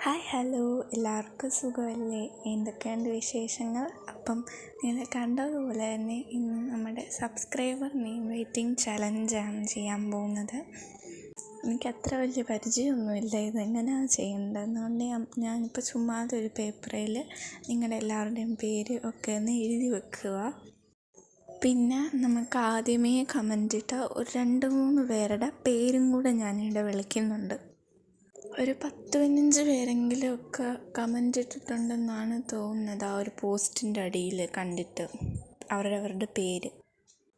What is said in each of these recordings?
Hi hello, എല്ലാവർക്കും സുഖമല്ലേ? എന്തൊക്കെയുണ്ട് വിശേഷങ്ങൾ? അപ്പം നിങ്ങൾ കണ്ടതുപോലെ തന്നെ ഇന്ന് നമ്മുടെ സബ്സ്ക്രൈബർ നെയിം റേറ്റിംഗ് ചലഞ്ചാണ് ചെയ്യാൻ പോകുന്നത്. എനിക്ക് അത്ര വലിയ പരിചയമൊന്നുമില്ല ഇതെങ്ങനെയാണ് ചെയ്യേണ്ടതെന്ന്. അതുകൊണ്ട് ഞാനിപ്പോൾ ചുമ്മാതെ ഒരു പേപ്പറിൽ നിങ്ങളുടെ എല്ലാവരുടെയും പേര് ഒക്കെ ഒന്ന് എഴുതി വെക്കുക. പിന്നെ നമുക്ക് ആദ്യമേ കമൻ്റ് ഇട്ട ഒരു 2-3 പേരുടെ പേരും കൂടെ ഞാനിവിടെ വിളിക്കുന്നുണ്ട്. ഒരു 10-15 പേരെങ്കിലും ഒക്കെ കമൻ്റ് ഇട്ടിട്ടുണ്ടെന്നാണ് തോന്നുന്നത്. ആ ഒരു പോസ്റ്റിൻ്റെ അടിയിൽ കണ്ടിട്ട് അവരവരുടെ പേര്.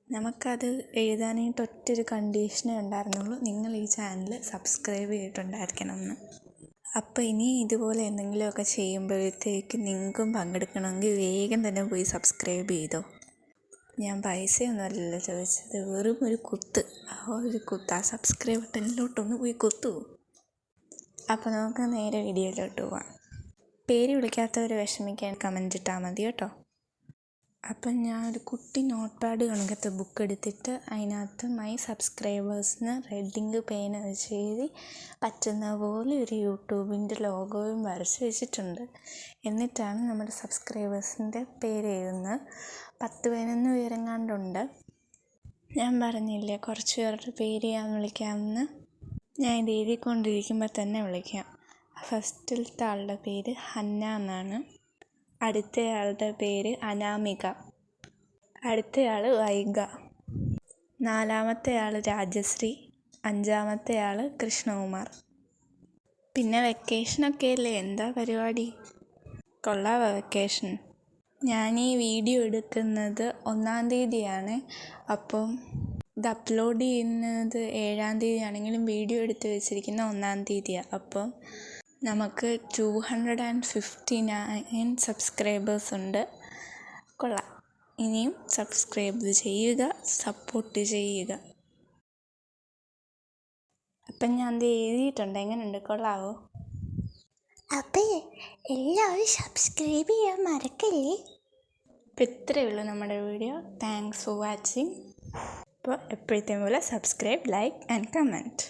നമുക്കത് എഴുതാനായിട്ട് ഒറ്റൊരു കണ്ടീഷനേ ഉണ്ടായിരുന്നുള്ളൂ, നിങ്ങൾ ഈ ചാനൽ സബ്സ്ക്രൈബ് ചെയ്തിട്ടുണ്ടായിരിക്കണം എന്ന്. അപ്പോൾ ഇനി ഇതുപോലെ എന്തെങ്കിലുമൊക്കെ ചെയ്യുമ്പോഴത്തേക്ക് നിങ്ങൾക്കും പങ്കെടുക്കണമെങ്കിൽ വേഗം തന്നെ പോയി സബ്സ്ക്രൈബ് ചെയ്തോ. ഞാൻ പൈസയൊന്നുമല്ലല്ലോ ചോദിച്ചത്, വെറും ഒരു കുത്ത്. ആ സബ്സ്ക്രൈബ് ബട്ടണിലോട്ടൊന്ന് പോയി കുത്തു. അപ്പോൾ നമുക്ക് നേരെ വീഡിയോയിലോട്ട് പോവാം. പേര് വിളിക്കാത്തവർ വിഷമിക്കാൻ കമൻ്റ് ഇട്ടാൽ മതി കേട്ടോ. അപ്പം ഞാൻ ഒരു കുട്ടി നോട്ട് പാഡ് കണക്കത്തെ ബുക്ക് എടുത്തിട്ട് അതിനകത്ത് മൈ സബ്സ്ക്രൈബേഴ്സിന് റെഡ് ഇങ്ക് പേന വെച്ച് എഴുതി പറ്റുന്ന പോലെ ഒരു യൂട്യൂബിൻ്റെ ലോഗോയും വരച്ച് വെച്ചിട്ടുണ്ട്. എന്നിട്ടാണ് നമ്മുടെ സബ്സ്ക്രൈബേഴ്സിൻ്റെ പേര് എഴുതുന്നത്. 10-11 പേരെങ്ങാണ്ടുണ്ട്. ഞാൻ പറഞ്ഞില്ലേ കുറച്ച് പേരുടെ പേര് ഞാൻ വിളിക്കാമെന്ന്. ഞാൻ ഇത് എഴുതിക്കൊണ്ടിരിക്കുമ്പോൾ തന്നെ വിളിക്കാം. ഫസ്റ്റിലത്തെ ആളുടെ പേര് ഹന്ന എന്നാണ്. അടുത്തയാളുടെ പേര് അനാമിക. അടുത്തയാൾ വൈഗ. 4-മത്തെ ആൾ രാജശ്രീ. 5-മത്തെ ആൾ കൃഷ്ണകുമാർ. പിന്നെ വെക്കേഷനൊക്കെ അല്ലേ, എന്താ പരിപാടി? കൊള്ളാവോ വെക്കേഷൻ? ഞാൻ ഈ വീഡിയോ എടുക്കുന്നത് 1-ാം തീയതിയാണ്. അപ്പം ഇത് അപ്ലോഡ് ചെയ്യുന്നത് 7-ാം തീയതി ആണെങ്കിലും വീഡിയോ എടുത്ത് വെച്ചിരിക്കുന്ന 1-ാം തീയതിയാണ്. അപ്പം നമുക്ക് 259 സബ്സ്ക്രൈബേഴ്സ് ഉണ്ട്. കൊള്ളാം. ഇനിയും സബ്സ്ക്രൈബ് ചെയ്യുക, സപ്പോർട്ട് ചെയ്യുക. അപ്പം ഞാൻ ഇത് എഴുതിയിട്ടുണ്ട്, എങ്ങനെയുണ്ട്? കൊള്ളാവോ? അപ്പോൾ എല്ലാവരും സബ്സ്ക്രൈബ് ചെയ്യാൻ മറക്കല്ലേ. അപ്പോൾ ഇത്രയേ ഉള്ളൂ നമ്മുടെ വീഡിയോ. Thanks for watching. അപ്പോൾ എപ്പോഴത്തെയും പോലെ സബ്സ്ക്രൈബ്, ലൈക്ക് ആൻഡ് കമൻറ്റ്.